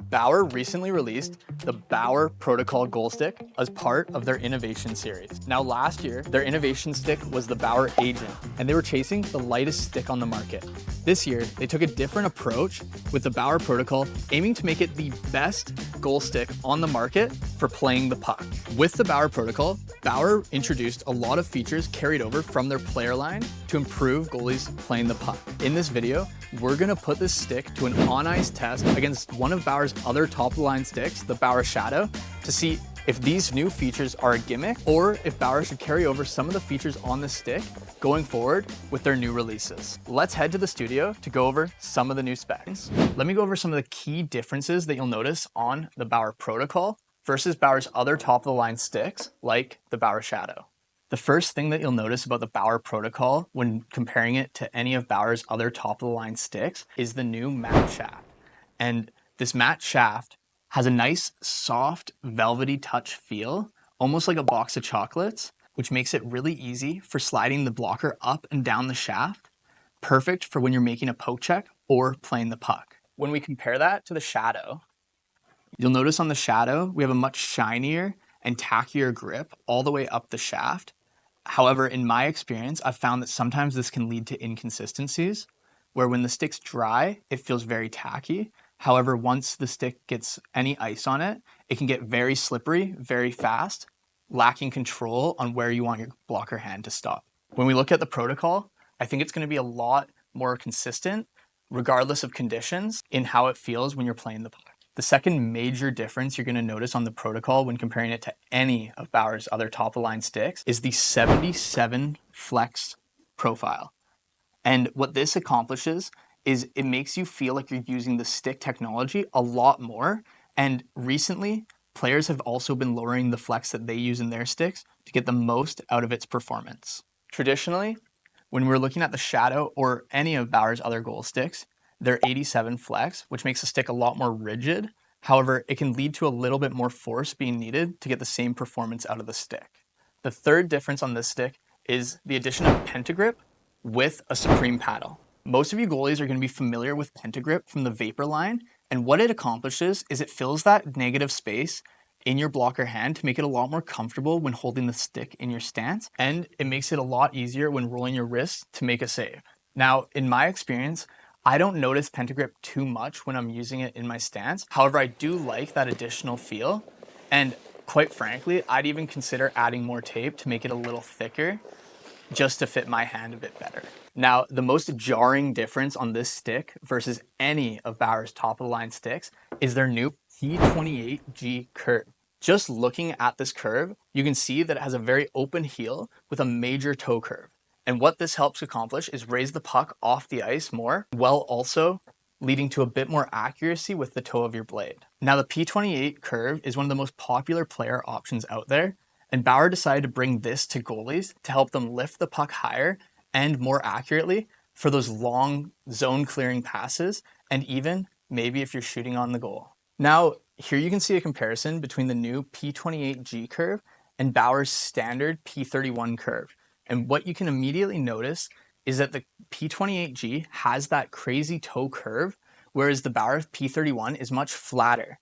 Bauer recently released the Bauer Protocol goal stick as part of their innovation series. Now last year, their innovation stick was the Bauer Agent, and they were chasing the lightest stick on the market. This year, they took a different approach with the Bauer Protocol, aiming to make it the best goal stick on the market for playing the puck. With the Bauer Protocol, Bauer introduced a lot of features carried over from their player line to improve goalies playing the puck. In this video, we're gonna put this stick to an on-ice test against one of Bauer's other top-of-the-line sticks, the Bauer Shadow, to see if these new features are a gimmick or if Bauer should carry over some of the features on the stick going forward with their new releases. Let's head to the studio to go over some of the new specs. Let me go over some of the key differences that you'll notice on the Bauer Protocol versus Bauer's other top-of-the-line sticks, like the Bauer Shadow. The first thing that you'll notice about the Bauer Protocol when comparing it to any of Bauer's other top-of-the-line sticks is the new matte shaft. And this matte shaft has a nice, soft, velvety touch feel, almost like a box of chocolates, which makes it really easy for sliding the blocker up and down the shaft, perfect for when you're making a poke check or playing the puck. When we compare that to the Shadow, you'll notice on the Shadow, we have a much shinier and tackier grip all the way up the shaft. However, in my experience, I've found that sometimes this can lead to inconsistencies, where when the stick's dry, it feels very tacky. However, once the stick gets any ice on it, it can get very slippery, very fast, lacking control on where you want your blocker hand to stop. When we look at the Protocol, I think it's gonna be a lot more consistent, regardless of conditions, in how it feels when you're playing the puck. The second major difference you're going to notice on the Protocol when comparing it to any of Bauer's other top-of-the-line sticks is the 77 flex profile. And what this accomplishes is it makes you feel like you're using the stick technology a lot more. And recently, players have also been lowering the flex that they use in their sticks to get the most out of its performance. Traditionally, when we're looking at the Shadow or any of Bauer's other goal sticks, they're 87 flex, which makes the stick a lot more rigid. However, it can lead to a little bit more force being needed to get the same performance out of the stick. The third difference on this stick is the addition of Pentagrip with a Supreme paddle. Most of you goalies are going to be familiar with Pentagrip from the Vapor line, and what it accomplishes is it fills that negative space in your blocker hand to make it a lot more comfortable when holding the stick in your stance, and it makes it a lot easier when rolling your wrist to make a save. Now, in my experience, I don't notice Pentagrip too much when I'm using it in my stance. However, I do like that additional feel. And quite frankly, I'd even consider adding more tape to make it a little thicker just to fit my hand a bit better. Now, the most jarring difference on this stick versus any of Bauer's top-of-the-line sticks is their new P28G curve. Just looking at this curve, you can see that it has a very open heel with a major toe curve. And what this helps accomplish is raise the puck off the ice more, while also leading to a bit more accuracy with the toe of your blade. Now, the P28 curve is one of the most popular player options out there, and Bauer decided to bring this to goalies to help them lift the puck higher and more accurately for those long zone clearing passes, and even maybe if you're shooting on the goal. Now, here you can see a comparison between the new P28G curve and Bauer's standard P31 curve. And what you can immediately notice is that the P28G has that crazy toe curve, whereas the Bauer P31 is much flatter.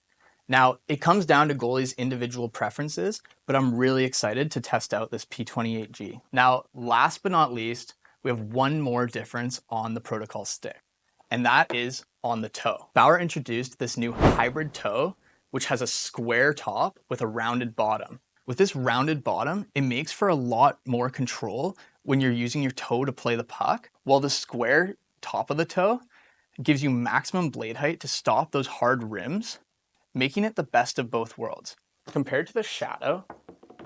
Now, it comes down to goalies' individual preferences, but I'm really excited to test out this P28G. Now, last but not least, we have one more difference on the Protocol stick, and that is on the toe. Bauer introduced this new hybrid toe, which has a square top with a rounded bottom. With this rounded bottom, it makes for a lot more control when you're using your toe to play the puck, while the square top of the toe gives you maximum blade height to stop those hard rims, making it the best of both worlds. Compared to the Shadow,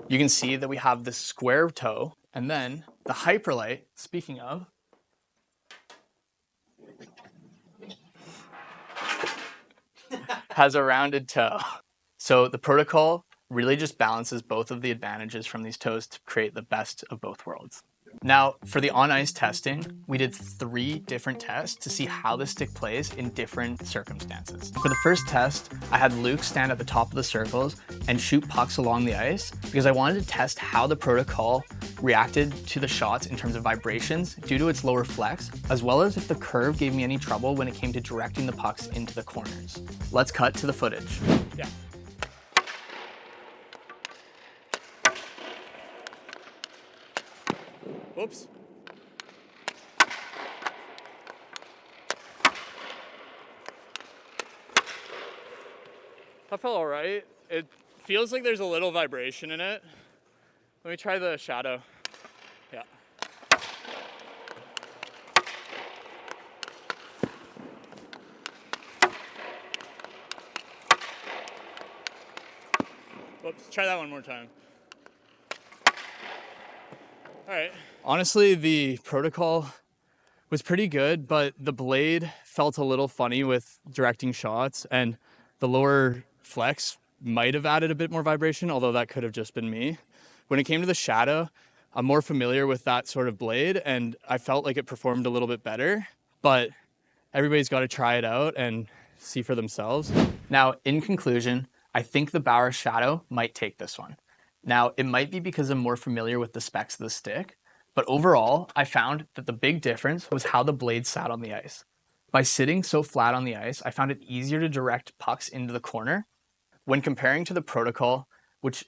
you can see that we have this square toe, and then the Hyperlight, speaking of, has a rounded toe. So the Protocol really just balances both of the advantages from these toes to create the best of both worlds. Now, for the on-ice testing, we did 3 different tests to see how the stick plays in different circumstances. For the first test, I had Luke stand at the top of the circles and shoot pucks along the ice because I wanted to test how the Protocol reacted to the shots in terms of vibrations due to its lower flex, as well as if the curve gave me any trouble when it came to directing the pucks into the corners. Let's cut to the footage. Yeah. Whoops. That felt all right. It feels like there's a little vibration in it. Let me try the shadow. Yeah. Whoops, try that one more time. All right. Honestly, the protocol was pretty good, but the blade felt a little funny with directing shots, and the lower flex might have added a bit more vibration, although that could have just been me. When it came to the shadow, I'm more familiar with that sort of blade, and I felt like it performed a little bit better, but everybody's got to try it out and see for themselves. Now, in conclusion, I think the Bauer Shadow might take this one. Now, it might be because I'm more familiar with the specs of the stick, but overall, I found that the big difference was how the blade sat on the ice. By sitting so flat on the ice, I found it easier to direct pucks into the corner. When comparing to the Protocol, which,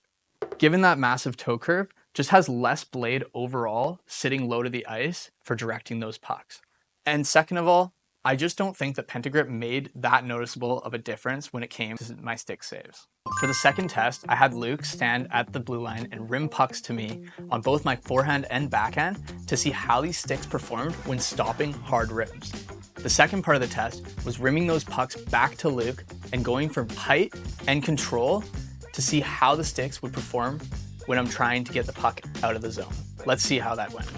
given that massive toe curve, just has less blade overall sitting low to the ice for directing those pucks. And second of all, I just don't think that Pentagrip made that noticeable of a difference when it came to my stick saves. For the second test, I had Luke stand at the blue line and rim pucks to me on both my forehand and backhand to see how these sticks performed when stopping hard rims. The second part of the test was rimming those pucks back to Luke and going from height and control to see how the sticks would perform when I'm trying to get the puck out of the zone. Let's see how that went.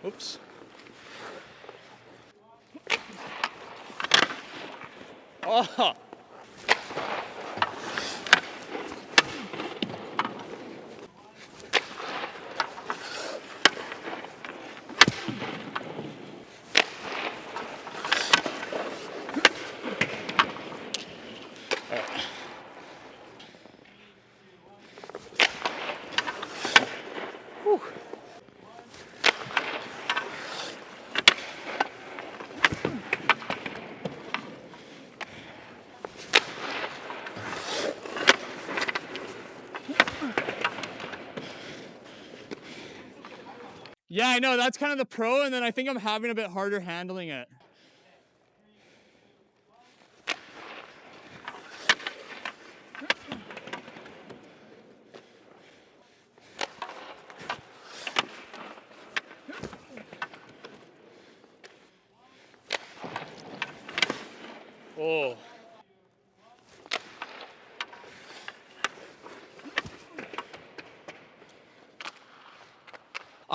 Oops. Oh. Yeah, I know, that's kind of the pro, and then I think I'm having a bit harder handling it. Oh.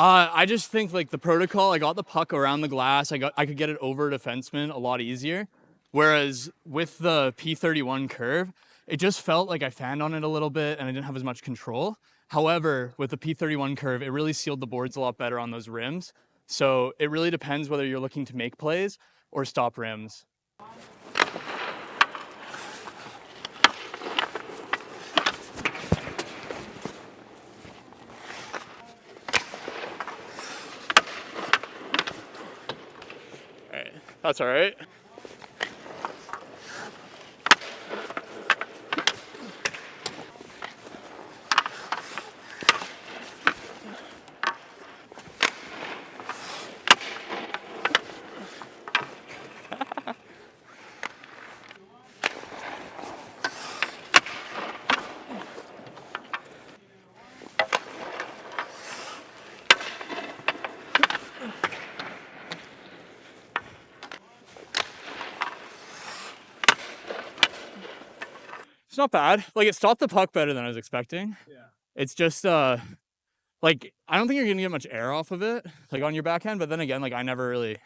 I just think like the Protocol, I got the puck around the glass. I could get it over a defenseman a lot easier. Whereas with the P31 curve, it just felt like I fanned on it a little bit and I didn't have as much control. However, with the P31 curve, it really sealed the boards a lot better on those rims. So it really depends whether you're looking to make plays or stop rims. That's all right. It's not bad. Like, it stopped the puck better than I was expecting. Yeah. It's just, like, I don't think you're gonna get much air off of it, like, on your backhand, but then again, like, I never really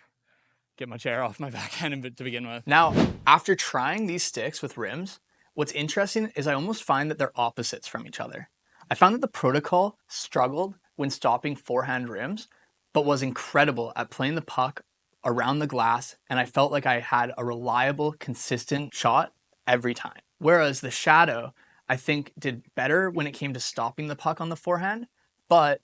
get much air off my backhand to begin with. Now, after trying these sticks with rims, what's interesting is I almost find that they're opposites from each other. I found that the Protocol struggled when stopping forehand rims, but was incredible at playing the puck around the glass, and I felt like I had a reliable, consistent shot every time. Whereas the Shadow, I think, did better when it came to stopping the puck on the forehand, but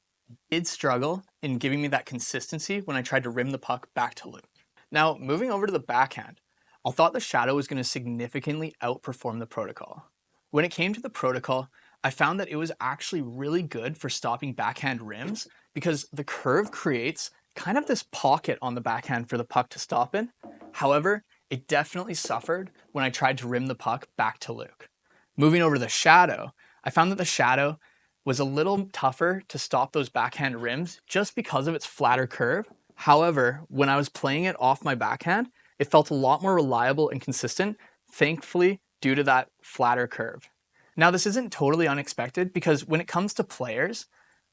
did struggle in giving me that consistency when I tried to rim the puck back to Luke. Now, moving over to the backhand, I thought the Shadow was going to significantly outperform the Protocol. When it came to the Protocol, I found that it was actually really good for stopping backhand rims because the curve creates kind of this pocket on the backhand for the puck to stop in. However, it definitely suffered when I tried to rim the puck back to Luke. Moving over to the Shadow, I found that the Shadow was a little tougher to stop those backhand rims just because of its flatter curve. However, when I was playing it off my backhand, it felt a lot more reliable and consistent, thankfully due to that flatter curve. Now, this isn't totally unexpected because when it comes to players,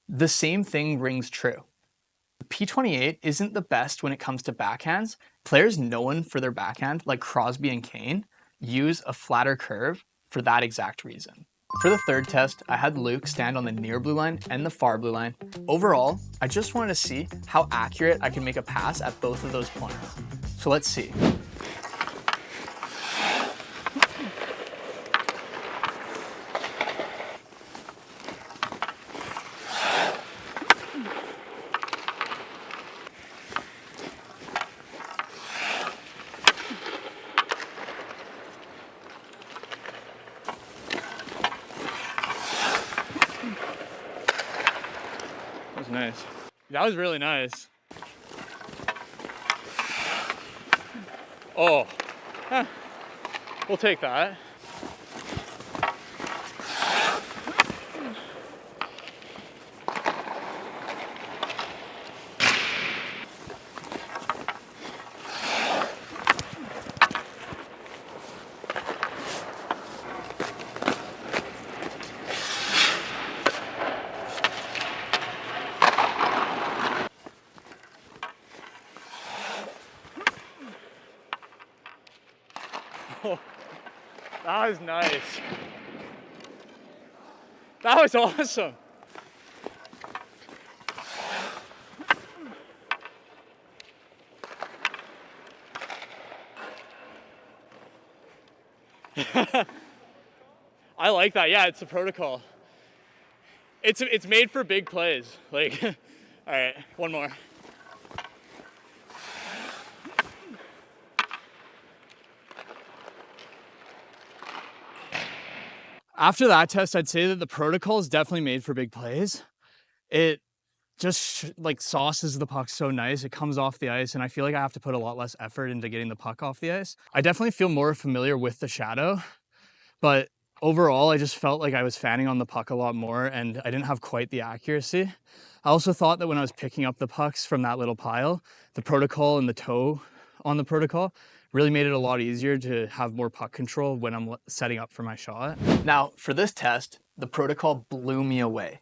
the same thing rings true. The P28 isn't the best when it comes to backhands. Players known for their backhand, like Crosby and Kane, use a flatter curve for that exact reason. For the third test, I had Luke stand on the near blue line and the far blue line. Overall, I just wanted to see how accurate I can make a pass at both of those points. So let's see. That was nice. That was really nice. Oh, we'll take that. Oh, that was nice. That was awesome. I like that. Yeah, it's the Protocol. It's made for big plays. Like, all right, one more. After that test, I'd say that the Protocol is definitely made for big plays. It just like sauces the puck so nice. It comes off the ice, and I feel like I have to put a lot less effort into getting the puck off the ice. I definitely feel more familiar with the Shadow, but overall, I just felt like I was fanning on the puck a lot more, and I didn't have quite the accuracy. I also thought that when I was picking up the pucks from that little pile, the Protocol and the toe on the Protocol really made it a lot easier to have more puck control when I'm setting up for my shot. Now, for this test, the Protocol blew me away.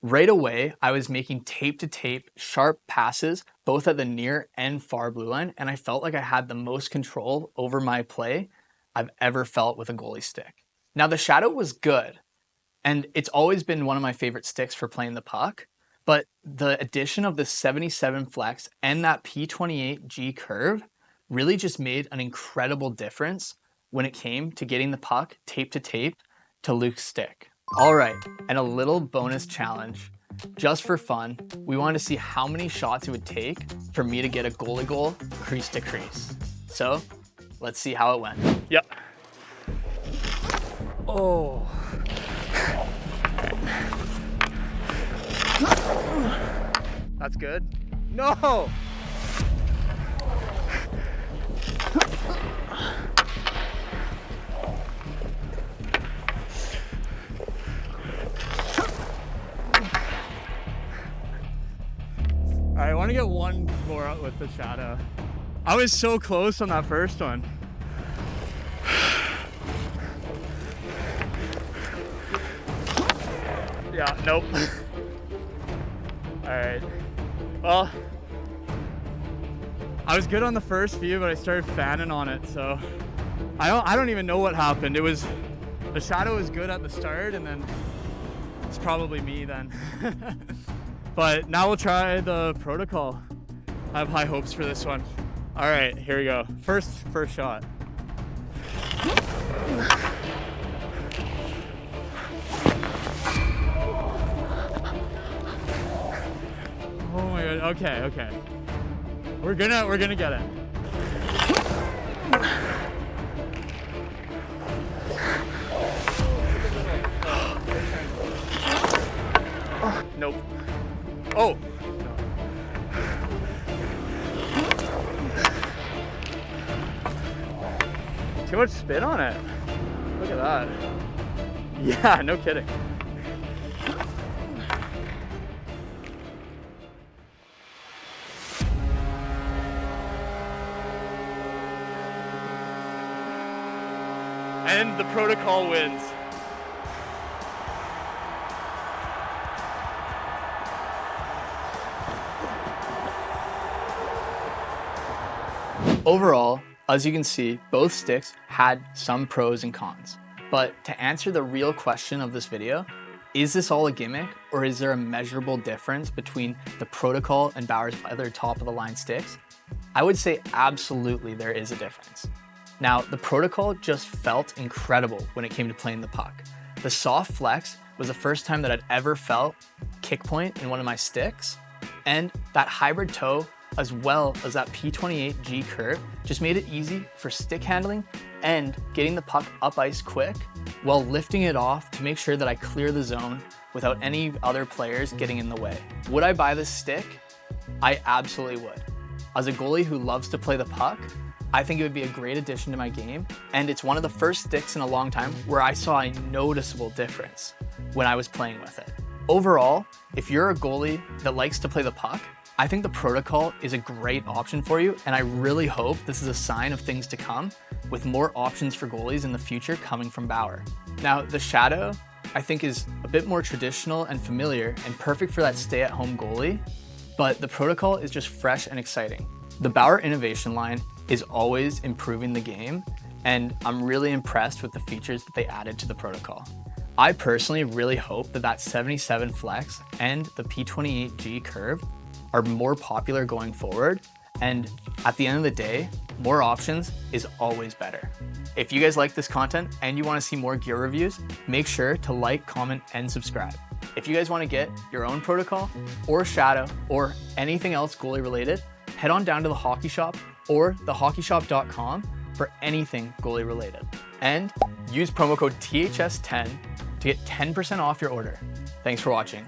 Right away, I was making tape-to-tape sharp passes, both at the near and far blue line, and I felt like I had the most control over my play I've ever felt with a goalie stick. Now, the Shadow was good, and it's always been one of my favorite sticks for playing the puck, but the addition of the 77 flex and that P28G curve really just made an incredible difference when it came to getting the puck tape to tape to Luke's stick. All right, and a little bonus challenge. Just for fun, we wanted to see how many shots it would take for me to get a goalie goal crease to crease. So let's see how it went. Yep. Oh. That's good. No! All right, I want to get one more out with the Shadow. I was so close on that first one. Yeah, nope. All right. Well, I was good on the first few, but I started fanning on it, so I don't even know what happened. It was the Shadow was good at the start, and then it's probably me then. But now we'll try the Protocol. I have high hopes for this one. All right, here we go. First shot. Oh my god, okay. We're gonna get it. Nope. Oh! Too much spin on it. Look at that. Yeah, no kidding. And the Protocol wins. Overall, as you can see, both sticks had some pros and cons. But to answer the real question of this video, is this all a gimmick or is there a measurable difference between the Protocol and Bauer's other top of the line sticks? I would say absolutely there is a difference. Now, the Protocol just felt incredible when it came to playing the puck. The soft flex was the first time that I'd ever felt kick point in one of my sticks, and that hybrid toe as well as that P28G curve just made it easy for stick handling and getting the puck up ice quick while lifting it off to make sure that I clear the zone without any other players getting in the way. Would I buy this stick? I absolutely would. As a goalie who loves to play the puck, I think it would be a great addition to my game, and it's one of the first sticks in a long time where I saw a noticeable difference when I was playing with it. Overall, if you're a goalie that likes to play the puck, I think the Protocol is a great option for you, and I really hope this is a sign of things to come with more options for goalies in the future coming from Bauer. Now, the Shadow, I think, is a bit more traditional and familiar and perfect for that stay-at-home goalie, but the Protocol is just fresh and exciting. The Bauer innovation line is always improving the game, and I'm really impressed with the features that they added to the Protocol. I personally really hope that that 77 flex and the P28G curve are more popular going forward, and at the end of the day, more options is always better. If you guys like this content and you want to see more gear reviews, make sure to like, comment, and subscribe. If you guys want to get your own Protocol or Shadow or anything else goalie related, head on down to the Hockey Shop or thehockeyshop.com for anything goalie related. And use promo code THS10 to get 10% off your order. Thanks for watching.